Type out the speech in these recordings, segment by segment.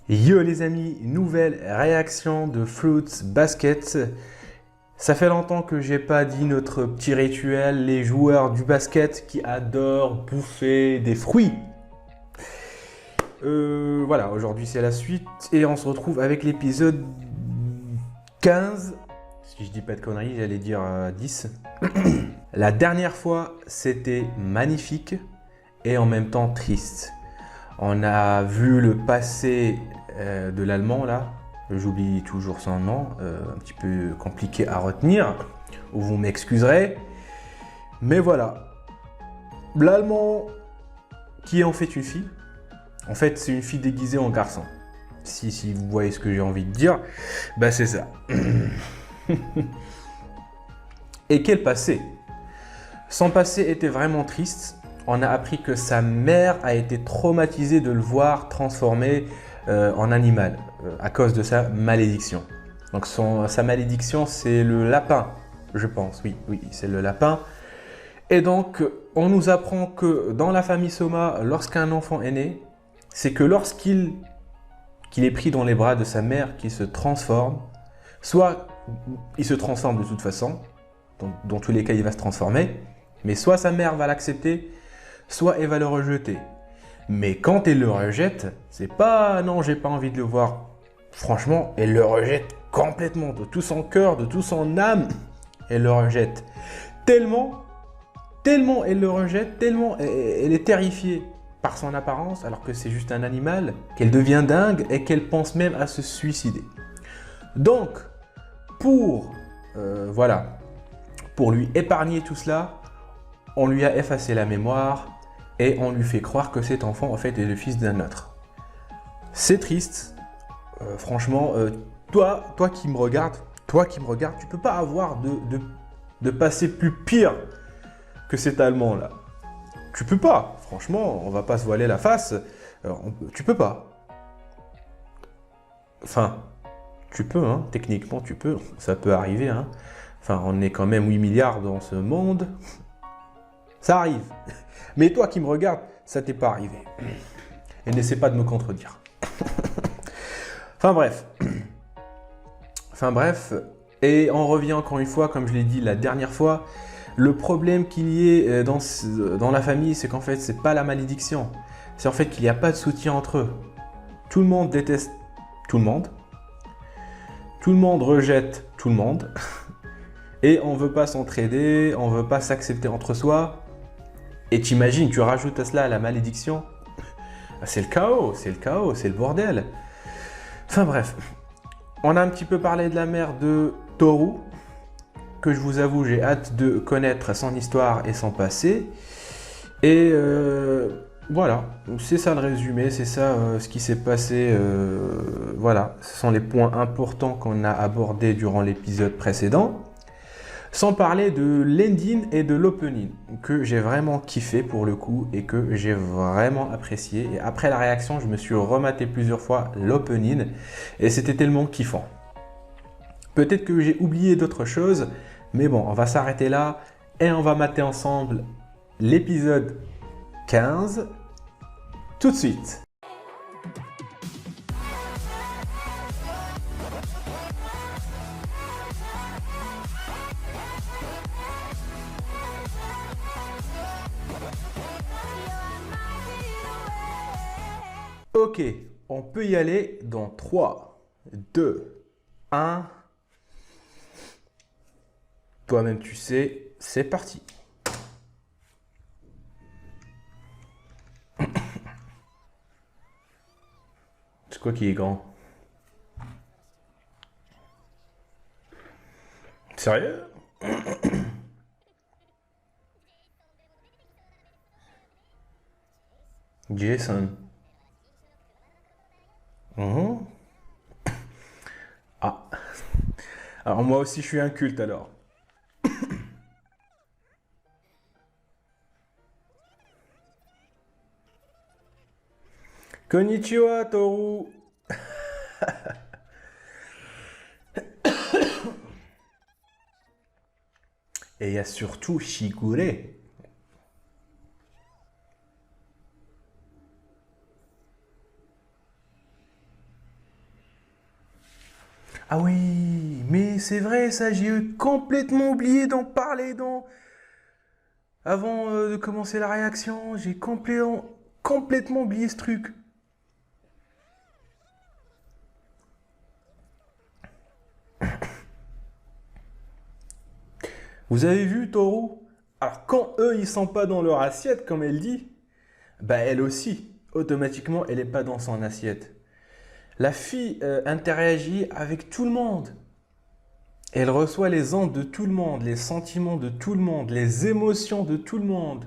Yo les amis, nouvelle réaction de Fruits Basket. Ça fait longtemps que j'ai pas dit notre petit rituel, les joueurs du basket qui adorent bouffer des fruits. Voilà, aujourd'hui c'est la suite et on se retrouve avec l'épisode 15. Si je dis pas de conneries, j'allais dire 10. La dernière fois, c'était magnifique et en même temps triste. On a vu le passé de l'allemand là, j'oublie toujours son nom, un petit peu compliqué à retenir, vous m'excuserez. Mais voilà, l'allemand qui est en fait une fille, en fait c'est une fille déguisée en garçon. Si vous voyez ce que j'ai envie de dire, bah c'est ça. Et quel passé! Son passé était vraiment triste. On a appris que sa mère a été traumatisée de le voir transformé en animal à cause de sa malédiction. Donc sa malédiction, c'est le lapin, je pense. Oui, c'est le lapin. Et donc, on nous apprend que dans la famille Soma, lorsqu'un enfant est né, c'est que lorsqu'il est pris dans les bras de sa mère qu'il se transforme, soit il se transforme de toute façon, dans tous les cas il va se transformer, mais soit sa mère va l'accepter, soit elle va le rejeter. Mais quand elle le rejette, c'est pas non, j'ai pas envie de le voir. Franchement, elle le rejette complètement, de tout son cœur, de tout son âme. Elle le rejette. Tellement elle le rejette, tellement elle est terrifiée par son apparence, alors que c'est juste un animal, qu'elle devient dingue et qu'elle pense même à se suicider. Donc, voilà, pour lui épargner tout cela, on lui a effacé la mémoire et on lui fait croire que cet enfant en fait est le fils d'un autre. C'est triste, franchement, toi qui me regardes, tu peux pas avoir de passé plus pire que cet Allemand là. Tu peux pas, franchement, on va pas se voiler la face, tu peux pas. Enfin, tu peux, hein, techniquement tu peux, ça peut arriver, hein. Enfin, on est quand même 8 milliards dans ce monde, ça arrive. Mais toi qui me regardes, ça t'est pas arrivé. Et n'essaie pas de me contredire. Enfin bref. Et on revient encore une fois, comme je l'ai dit la dernière fois, le problème qu'il y ait dans la famille, c'est qu'en fait, c'est pas la malédiction. C'est en fait qu'il n'y a pas de soutien entre eux. Tout le monde déteste tout le monde. Tout le monde rejette tout le monde. Et on veut pas s'entraider, on veut pas s'accepter entre soi. Et t'imagines, tu rajoutes à cela la malédiction. C'est le chaos, c'est le bordel. Enfin bref, on a un petit peu parlé de la mère de Toru, que je vous avoue, j'ai hâte de connaître son histoire et son passé. Et voilà, c'est ça le résumé, c'est ça ce qui s'est passé. Voilà, ce sont les points importants qu'on a abordés durant l'épisode précédent. Sans parler de l'ending et de l'opening, que j'ai vraiment kiffé pour le coup et que j'ai vraiment apprécié. Et après la réaction, je me suis rematé plusieurs fois l'opening et c'était tellement kiffant. Peut-être que j'ai oublié d'autres choses, mais bon, on va s'arrêter là et on va mater ensemble l'épisode 15 tout de suite. Ok, on peut y aller dans 3, 2, 1. Toi-même tu sais, c'est parti. C'est quoi qui est grand? Sérieux? Jason. Mhm. Ah, alors moi aussi je suis un culte alors. Konnichiwa Toru. Et il y a surtout Shigure. Ah oui, mais c'est vrai ça, j'ai complètement oublié d'en parler avant de commencer la réaction. J'ai complètement oublié ce truc. Vous avez vu Toru? Alors quand eux ils sont pas dans leur assiette comme elle dit, bah elle aussi, automatiquement elle est pas dans son assiette. La fille interagit avec tout le monde. Elle reçoit les ondes de tout le monde, les sentiments de tout le monde, les émotions de tout le monde,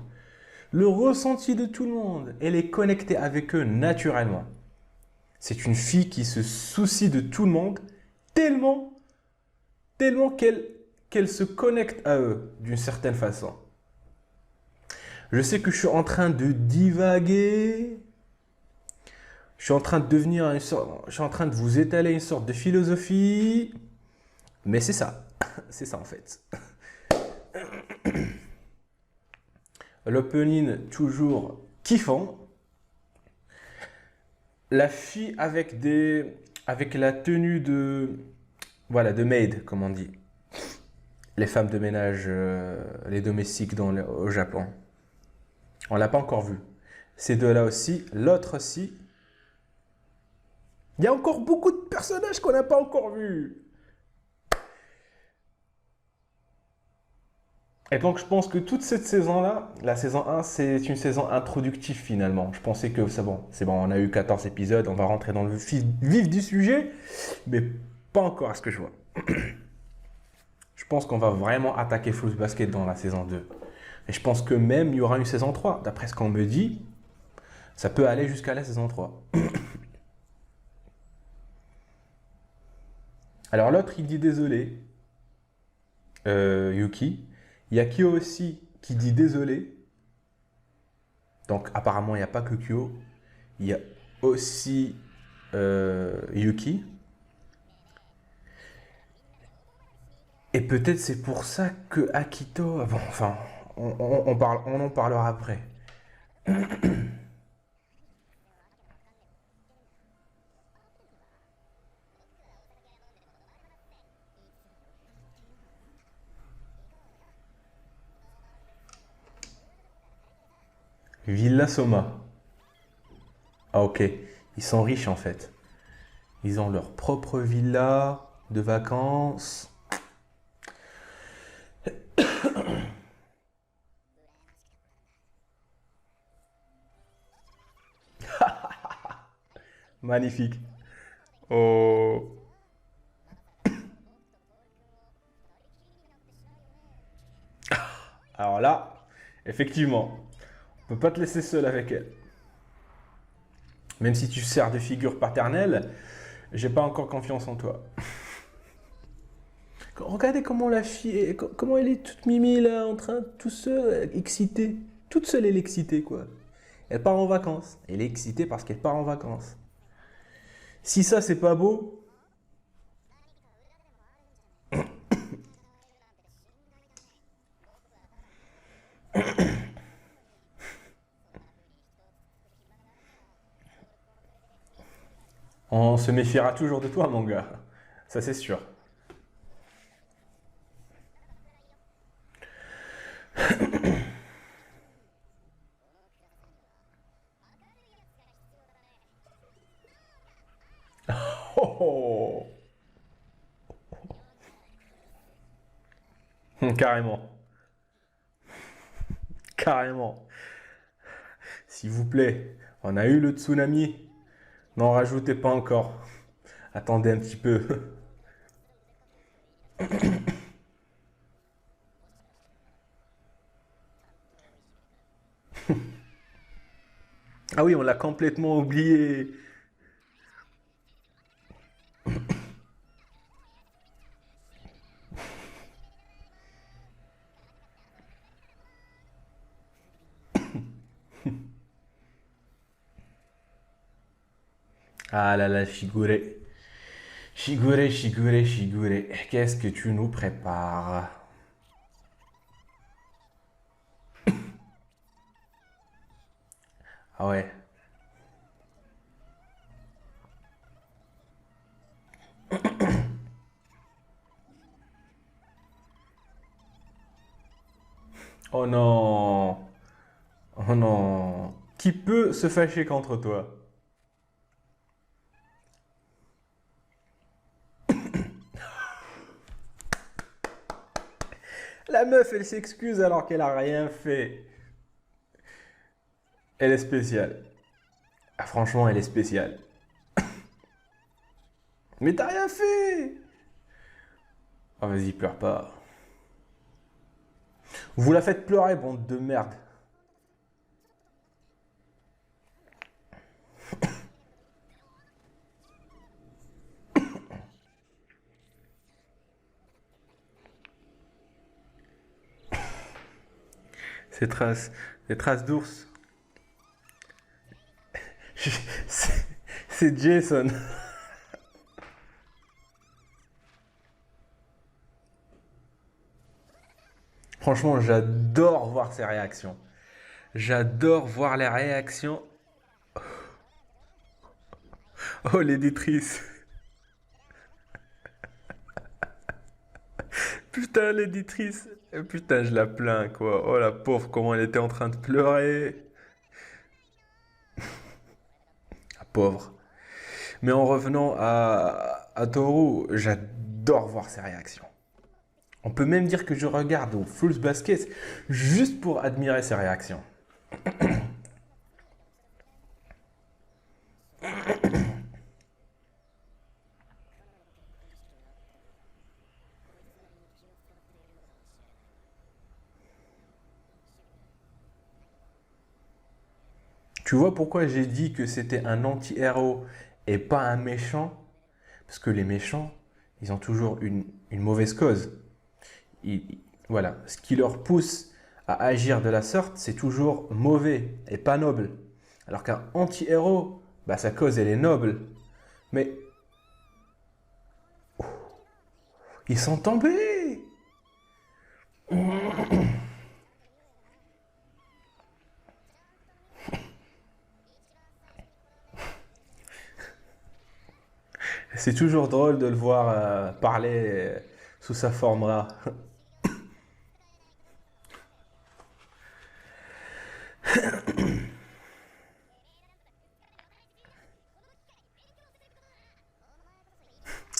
le ressenti de tout le monde. Elle est connectée avec eux naturellement. C'est une fille qui se soucie de tout le monde tellement, tellement qu'elle se connecte à eux d'une certaine façon. Je sais que je suis en train de divaguer. Je suis en train de je suis en train de vous étaler une sorte de philosophie. Mais c'est ça. C'est ça en fait. L'opening toujours kiffant. La fille avec la tenue de maid, comme on dit. Les femmes de ménage, les domestiques au Japon. On l'a pas encore vu. Ces deux-là aussi. L'autre aussi. Il y a encore beaucoup de personnages qu'on n'a pas encore vus. Et donc je pense que toute cette saison-là, la saison 1, c'est une saison introductive finalement. Je pensais que c'est bon, on a eu 14 épisodes, on va rentrer dans le vif du sujet, mais pas encore à ce que je vois. Je pense qu'on va vraiment attaquer Fruits Basket dans la saison 2. Et je pense que même il y aura une saison 3. D'après ce qu'on me dit, ça peut aller jusqu'à la saison 3. Alors l'autre, il dit désolé, Yuki. Il y a Kyo aussi qui dit désolé. Donc apparemment, il n'y a pas que Kyo. Il y a aussi Yuki. Et peut-être c'est pour ça que Akito... Bon, enfin, on en parlera après. Villa Soma. Ah ok, ils sont riches en fait. Ils ont leur propre villa de vacances. Magnifique. Oh. Alors là, effectivement, on peut pas te laisser seul avec elle. Même si tu sers de figure paternelle, j'ai pas encore confiance en toi. Regardez comment la fille, comment elle est toute mimi là, en train, tout seule, excitée. Toute seule, elle est excitée quoi. Elle part en vacances. Elle est excitée parce qu'elle part en vacances. Si ça, c'est pas beau, on se méfiera toujours de toi, mon gars. Ça, c'est sûr. Oh, oh. Carrément. Carrément. S'il vous plaît, on a eu le tsunami. N'en rajoutez pas encore. Attendez un petit peu. Ah oui, on l'a complètement oublié. Ah là là, Shigure. Shigure, Shigure, Shigure. Qu'est-ce que tu nous prépares? Ah ouais. Oh non. Oh non. Qui peut se fâcher contre toi? La meuf, elle s'excuse alors qu'elle a rien fait. Elle est spéciale. Ah, franchement, elle est spéciale. Mais t'as rien fait. Oh, vas-y, pleure pas. Vous la faites pleurer, bande de merde. Ces traces, des traces d'ours. C'est c'est Jason. Franchement, j'adore voir ses réactions. J'adore voir les réactions. Oh, l'éditrice. Putain, l'éditrice. Putain, je la plains, quoi. Oh, la pauvre, comment elle était en train de pleurer. La pauvre. Mais en revenant à Toru, j'adore voir ses réactions. On peut même dire que je regarde au Fruits Basket juste pour admirer ses réactions. Tu vois pourquoi j'ai dit que c'était un anti-héros et pas un méchant? Parce que les méchants, ils ont toujours une mauvaise cause. Voilà, ce qui leur pousse à agir de la sorte, c'est toujours mauvais et pas noble. Alors qu'un anti-héros, bah, sa cause, elle est noble. Mais ils sont tombés. C'est toujours drôle de le voir parler sous sa forme rare.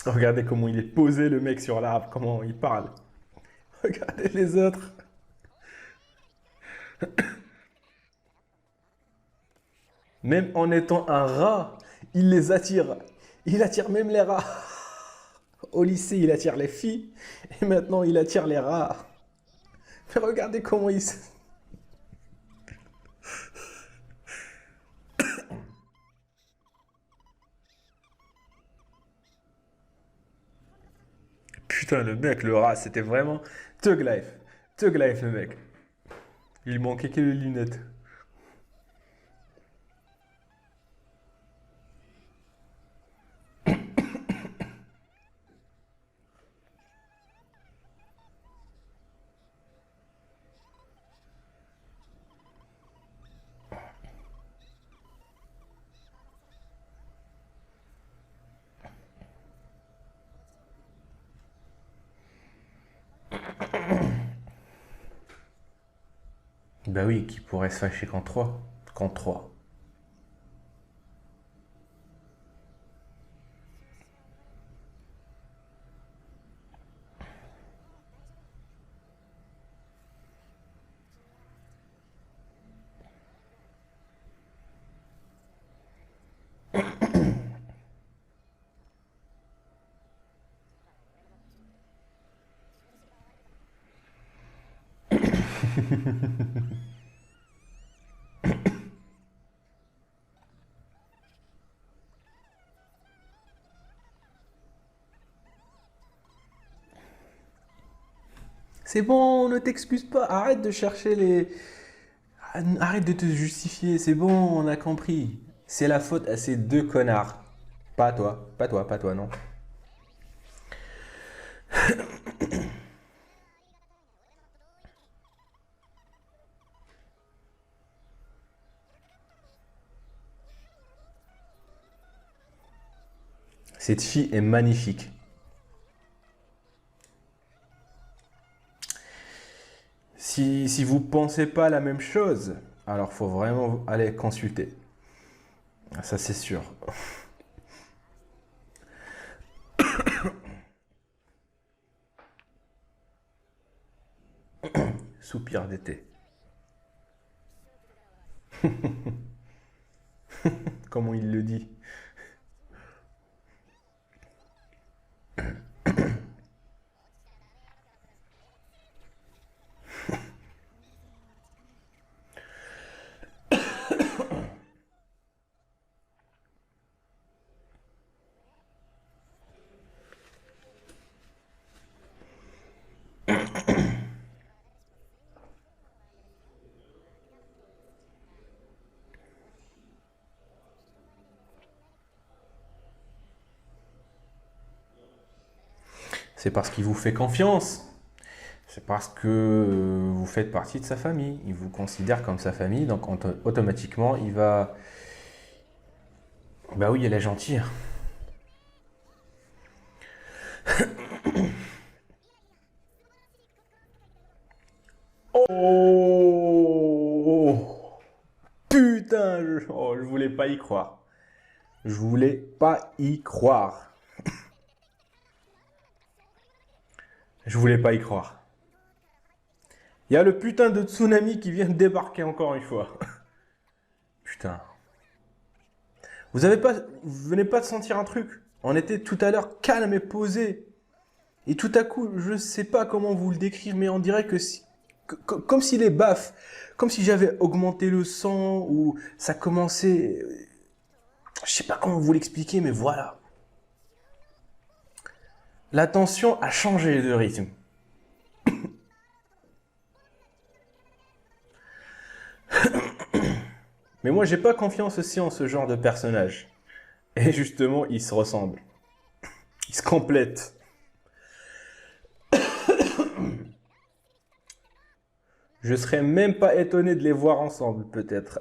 Regardez comment il est posé le mec sur l'arbre, comment il parle. Regardez les autres. Même en étant un rat, il les attire. Il attire même les rats. Au lycée, il attire les filles. Et maintenant, il attire les rats. Mais regardez comment il... Putain, le mec, le rat, c'était vraiment... Thug Life. Thug Life, le mec. Il manquait que les lunettes. Bah oui, qui pourrait se fâcher contre 3? Contre 3. C'est bon, ne t'excuse pas. Arrête de chercher les... Arrête de te justifier. C'est bon, on a compris. C'est la faute à ces deux connards. Pas toi. Pas toi, pas toi, non. Cette fille est magnifique. Si Si vous pensez pas la même chose, alors faut vraiment aller consulter. Ça c'est sûr. Soupir d'été. Comment il le dit. C'est parce qu'il vous fait confiance. C'est parce que vous faites partie de sa famille. Il vous considère comme sa famille, donc automatiquement, il va... Bah oui, elle est gentille. Oh putain, je voulais pas y croire. Je voulais pas y croire. Je voulais pas y croire. Il y a le putain de tsunami qui vient de débarquer encore une fois. Putain. Vous venez pas de sentir un truc? On était tout à l'heure calme et posé. Et tout à coup, je sais pas comment vous le décrire, mais on dirait que comme si les baffes, comme si j'avais augmenté le sang ou ça commençait. Je sais pas comment vous l'expliquer, mais voilà. La tension a changé de rythme. Mais moi, j'ai pas confiance aussi en ce genre de personnage. Et justement, ils se ressemblent. Ils se complètent. Je serais même pas étonné de les voir ensemble, peut-être.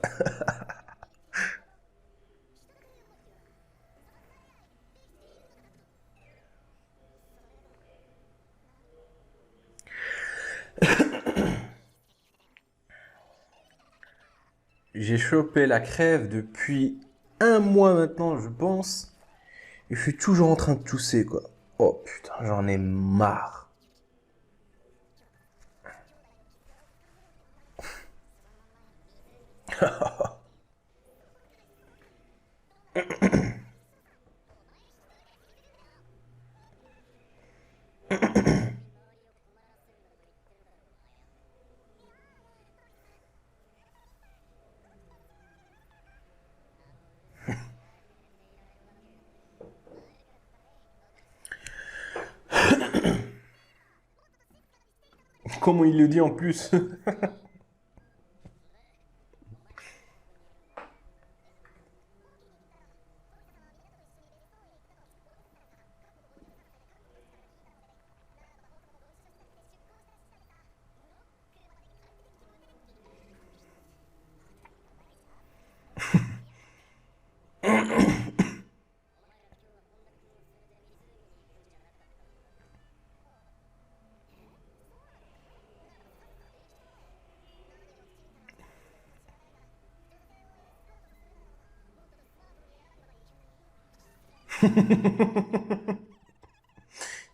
J'ai chopé la crève depuis un mois maintenant, je pense. Et je suis toujours en train de tousser, quoi. Oh putain, j'en ai marre. Comment il le dit en plus?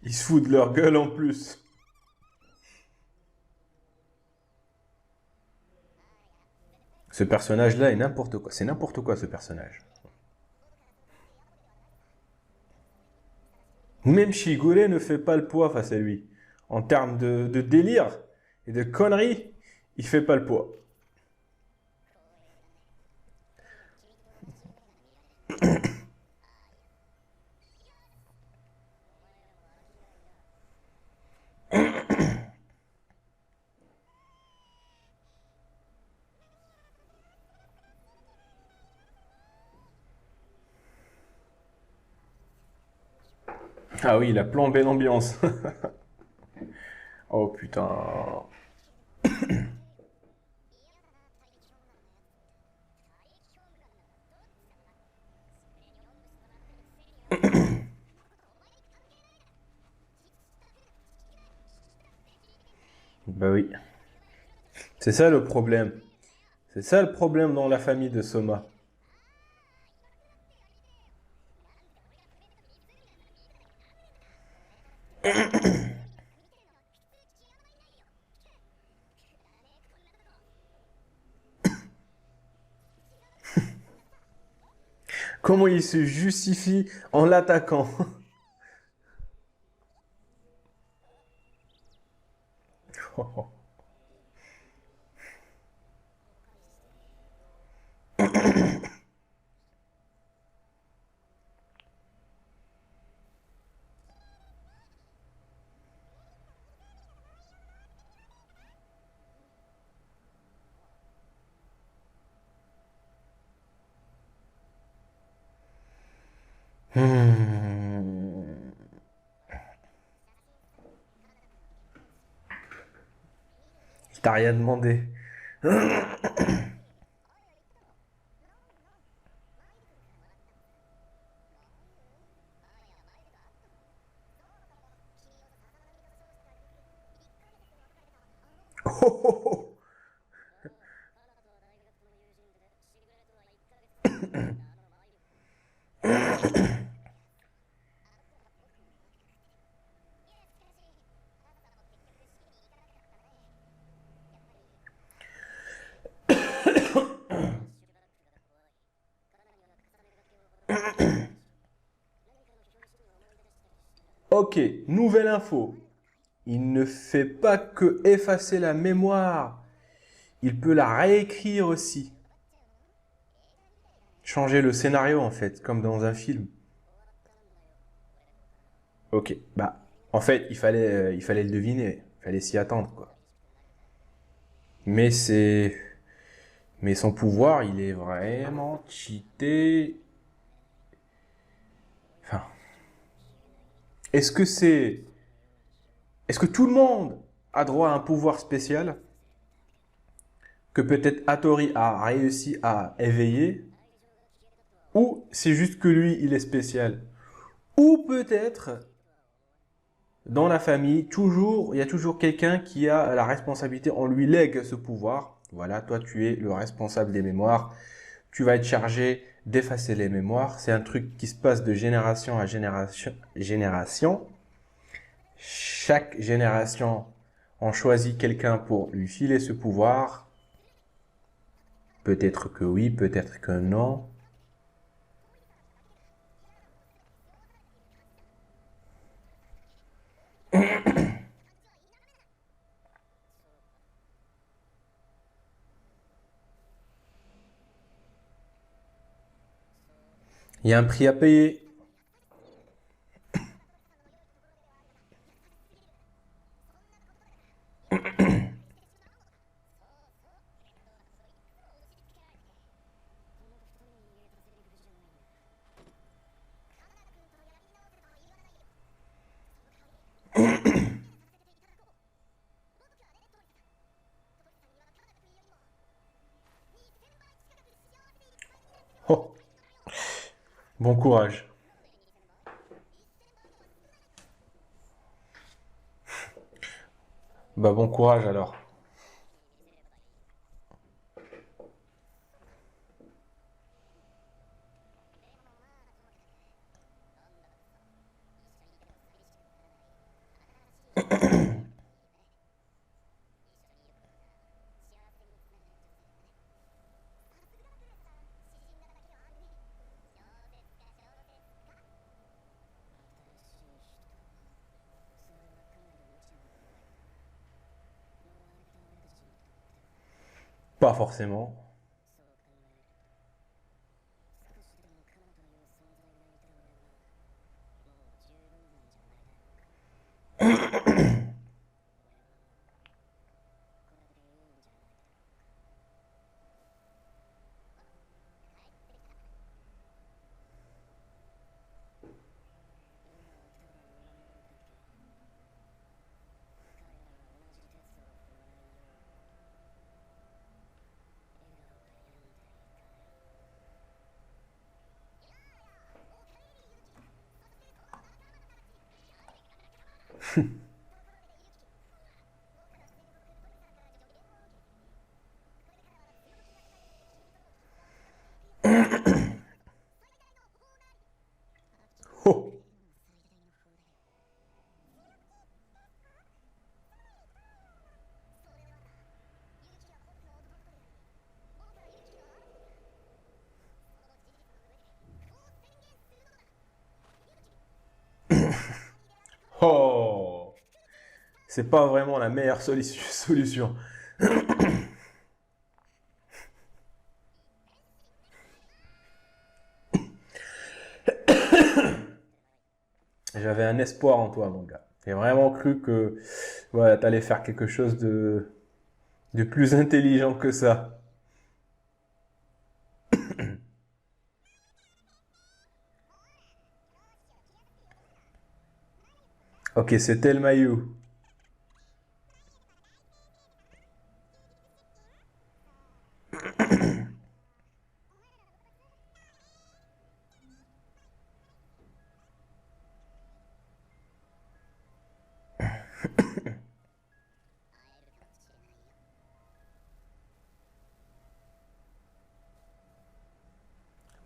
Ils se foutent de leur gueule en plus. Ce personnage-là est n'importe quoi. C'est n'importe quoi ce personnage. Même Shigure ne fait pas le poids face à lui. En termes de délire et de conneries, il fait pas le poids. Ah oui, il a plombé l'ambiance. Oh putain. Bah oui. C'est ça le problème. C'est ça le problème dans la famille de Soma. Comment il se justifie en l'attaquant? Hmm. Je t'ai rien demandé. Ok, nouvelle info. Il ne fait pas que effacer la mémoire, il peut la réécrire aussi. Changer le scénario en fait, comme dans un film. Ok, bah en fait il fallait le deviner, il fallait s'y attendre quoi. Mais c'est, mais son pouvoir il est vraiment cheaté. Enfin, est-ce que c'est, est-ce que tout le monde a droit à un pouvoir spécial que peut-être Hattori a réussi à éveiller, ou c'est juste que lui il est spécial, ou peut-être dans la famille, toujours, il y a toujours quelqu'un qui a la responsabilité, on lui lègue ce pouvoir. Voilà, toi tu es le responsable des mémoires, tu vas être chargé d'effacer les mémoires. C'est un truc qui se passe de génération à génération. Chaque génération, on choisit quelqu'un pour lui filer ce pouvoir. Peut-être que oui, peut-être que non. Il y a un prix à payer. Oh, bon courage. Bah bon courage alors. Pas forcément. Oh, c'est pas vraiment la meilleure solution. J'avais un espoir en toi, mon gars. J'ai vraiment cru que voilà, tu allais faire quelque chose de plus intelligent que ça. Ok, c'était le maillot.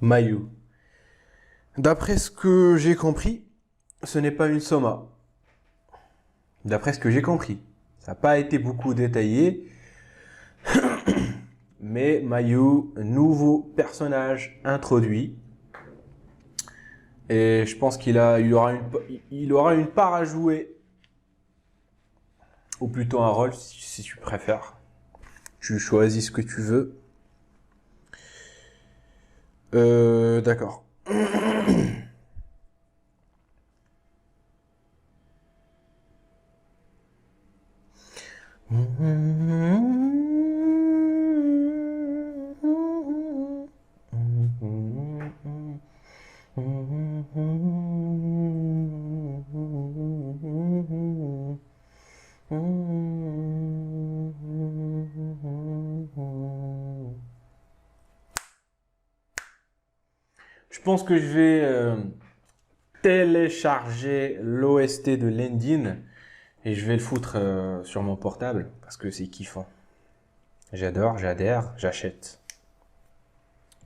Mayu. D'après ce que j'ai compris, ce n'est pas une Soma. D'après ce que j'ai compris. Ça n'a pas été beaucoup détaillé. Mais Mayu, nouveau personnage introduit. Et je pense il aura une part à jouer. Ou plutôt un rôle, si tu préfères. Tu choisis ce que tu veux. D'accord. Je pense que je vais télécharger l'OST de l'Endine et je vais le foutre sur mon portable parce que c'est kiffant. J'adore, j'adhère, j'achète.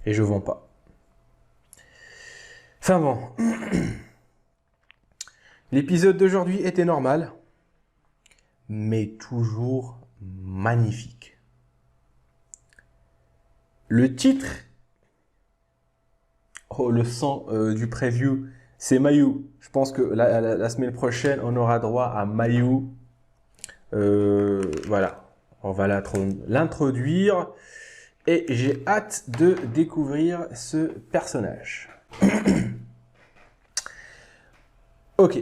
Et je vends pas. Enfin bon. L'épisode d'aujourd'hui était normal, mais toujours magnifique. Le titre, le son du preview, c'est Mayu. Je pense que la semaine prochaine, on aura droit à Mayu. Voilà, on va l'introduire et j'ai hâte de découvrir ce personnage. Ok,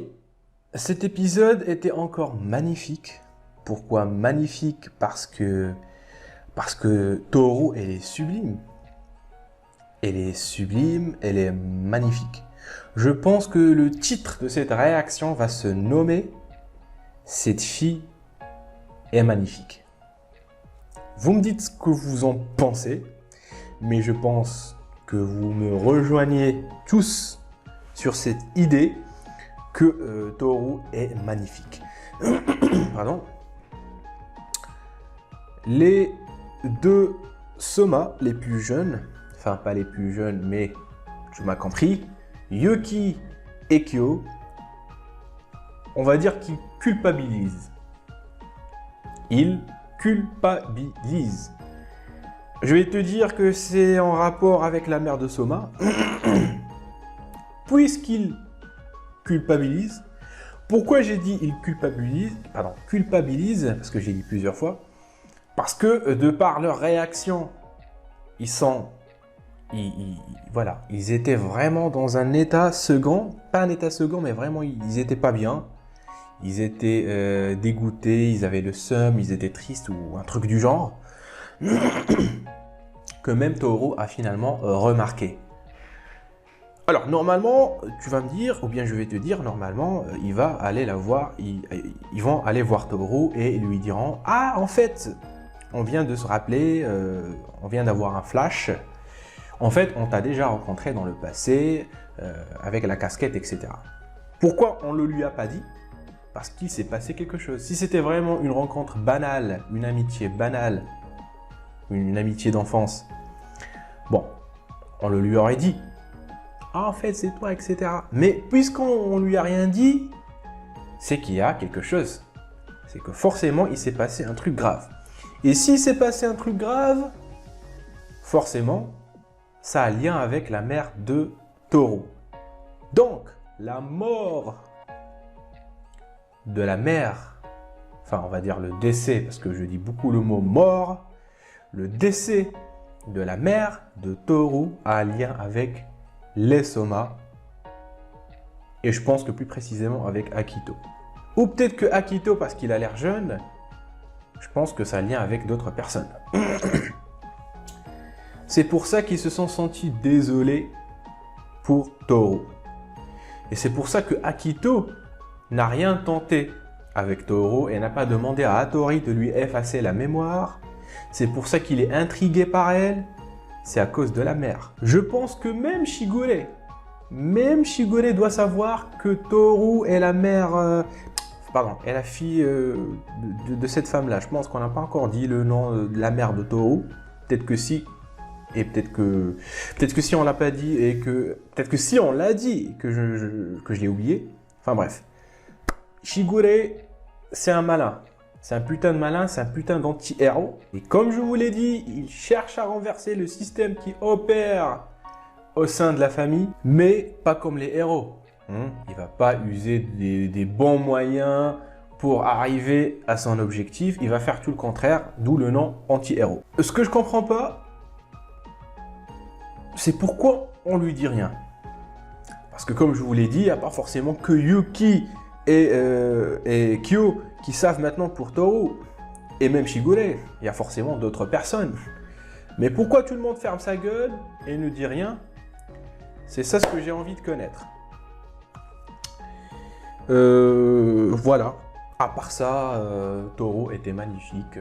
cet épisode était encore magnifique. Pourquoi magnifique? Parce que Toru, elle est sublime. Elle est sublime, elle est magnifique. Je pense que le titre de cette réaction va se nommer « Cette fille est magnifique ». Vous me dites ce que vous en pensez, mais je pense que vous me rejoignez tous sur cette idée que Toru est magnifique. Pardon. Les deux Soma les plus jeunes, enfin pas les plus jeunes, mais tu m'as compris, Yuki et Kyo, on va dire qu'ils culpabilisent. Ils culpabilisent. Je vais te dire que c'est en rapport avec la mère de Soma, puisqu'ils culpabilisent. Pourquoi j'ai dit ils culpabilisent? Pardon, culpabilisent, parce que j'ai dit plusieurs fois. Parce que de par leur réaction, voilà, ils étaient vraiment dans un état second, pas un état second, mais vraiment ils étaient pas bien. Ils étaient dégoûtés, ils avaient le seum, ils étaient tristes ou un truc du genre. Que même Toru a finalement remarqué. Alors normalement, tu vas me dire, ou bien je vais te dire, normalement, il va aller la voir, ils vont aller voir Toru et ils lui diront « Ah, en fait, on vient de se rappeler, on vient d'avoir un flash. En fait, on t'a déjà rencontré dans le passé, avec la casquette, etc. » Pourquoi on ne le lui a pas dit? Parce qu'il s'est passé quelque chose. Si c'était vraiment une rencontre banale, une amitié banale, une amitié d'enfance, bon, on le lui aurait dit. Ah, en fait, c'est toi, etc. Mais puisqu'on ne lui a rien dit, c'est qu'il y a quelque chose. C'est que forcément, il s'est passé un truc grave. Et s'il s'est passé un truc grave, forcément, ça a lien avec la mère de Toru. Donc, la mort de la mère, enfin on va dire le décès, parce que je dis beaucoup le mot mort, le décès de la mère de Toru a un lien avec les Soma, et je pense que plus précisément avec Akito. Ou peut-être que Akito, parce qu'il a l'air jeune, je pense que ça a un lien avec d'autres personnes. C'est pour ça qu'ils se sont sentis désolés pour Toru. Et c'est pour ça que Akito n'a rien tenté avec Toru et n'a pas demandé à Hattori de lui effacer la mémoire. C'est pour ça qu'il est intrigué par elle. C'est à cause de la mère. Je pense que même Shigure doit savoir que Toru est la mère... est la fille de cette femme-là. Je pense qu'on n'a pas encore dit le nom de la mère de Toru. Peut-être que si. Et peut-être que si on l'a pas dit et que... Peut-être que si on l'a dit que je l'ai oublié. Enfin bref. Shigure, c'est un malin. C'est un putain de malin, c'est un putain d'anti-héros. Et comme je vous l'ai dit, il cherche à renverser le système qui opère au sein de la famille, mais pas comme les héros. Il va pas user des bons moyens pour arriver à son objectif. Il va faire tout le contraire, d'où le nom anti-héros. Ce que je comprends pas, c'est pourquoi on lui dit rien. Parce que comme je vous l'ai dit, il n'y a pas forcément que Yuki et Kyo qui savent maintenant pour Toru. Et même Shigure, il y a forcément d'autres personnes. Mais pourquoi tout le monde ferme sa gueule et ne dit rien? C'est ça ce que j'ai envie de connaître. Voilà. À part ça, Toru était magnifique.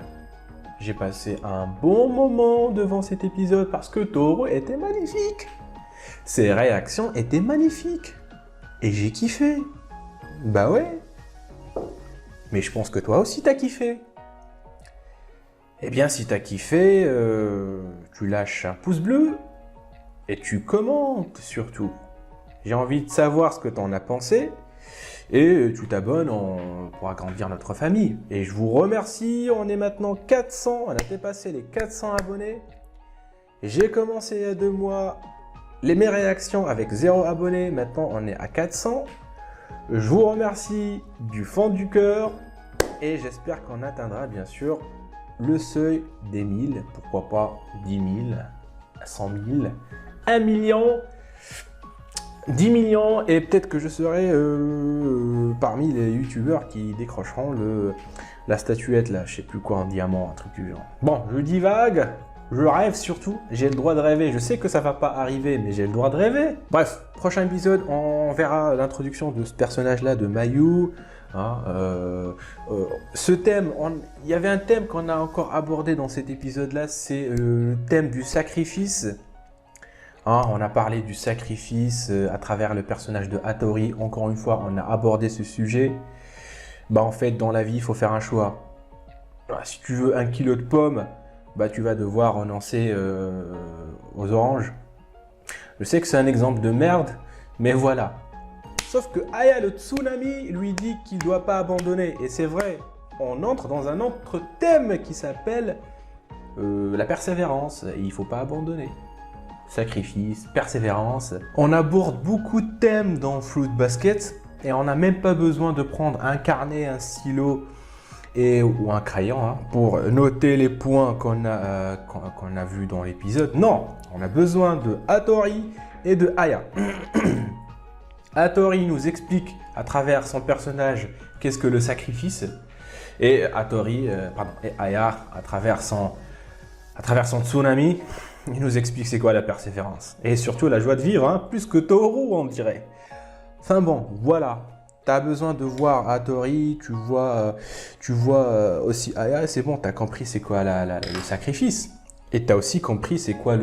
J'ai passé un bon moment devant cet épisode parce que Toru était magnifique. Ses réactions étaient magnifiques. Et j'ai kiffé. Bah ouais. Mais je pense que toi aussi t'as kiffé. Eh bien si t'as kiffé, tu lâches un pouce bleu. Et tu commentes surtout. J'ai envie de savoir ce que t'en as pensé. Et tu t'abonnes pour agrandir notre famille. Et je vous remercie, on est maintenant 400, on a dépassé les 400 abonnés. J'ai commencé il y a 2 mois mes réactions avec 0 abonnés, maintenant on est à 400. Je vous remercie du fond du cœur et j'espère qu'on atteindra bien sûr le seuil des 1000, pourquoi pas 10 000, 100 000, 1 million. 10 millions et peut-être que je serai parmi les youtubeurs qui décrocheront la statuette là, je sais plus quoi, en diamant, un truc du genre. Bon, je divague, je rêve surtout, j'ai le droit de rêver, je sais que ça va pas arriver mais j'ai le droit de rêver. Bref, prochain épisode, on verra l'introduction de ce personnage là de Mayu. Ce thème, il y avait un thème qu'on a encore abordé dans cet épisode là, c'est le thème du sacrifice. On a parlé du sacrifice à travers le personnage de Hattori. Encore une fois, on a abordé ce sujet. Bah, en fait, dans la vie, il faut faire un choix. Si tu veux 1 kilo de pommes, bah, tu vas devoir renoncer aux oranges. Je sais que c'est un exemple de merde, mais voilà. Sauf que Aya, le tsunami, lui dit qu'il ne doit pas abandonner. Et c'est vrai, on entre dans un autre thème qui s'appelle la persévérance. Et il ne faut pas abandonner. Sacrifice, persévérance. On aborde beaucoup de thèmes dans Fruit Basket et on n'a même pas besoin de prendre un carnet, un stylo ou un crayon pour noter les points qu'on a vus dans l'épisode. Non, on a besoin de Hattori et de Aya. Hattori nous explique à travers son personnage qu'est-ce que le sacrifice et Aya à travers son tsunami. Il nous explique c'est quoi la persévérance. Et surtout la joie de vivre, plus que Toru on dirait. Enfin bon, voilà. Tu as besoin de voir Hattori, tu vois aussi Aya, c'est bon, tu as compris c'est quoi le sacrifice. Et tu as aussi compris c'est quoi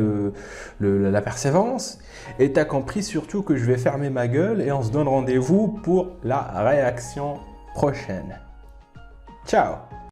la persévérance. Et tu as compris surtout que je vais fermer ma gueule et on se donne rendez-vous pour la réaction prochaine. Ciao!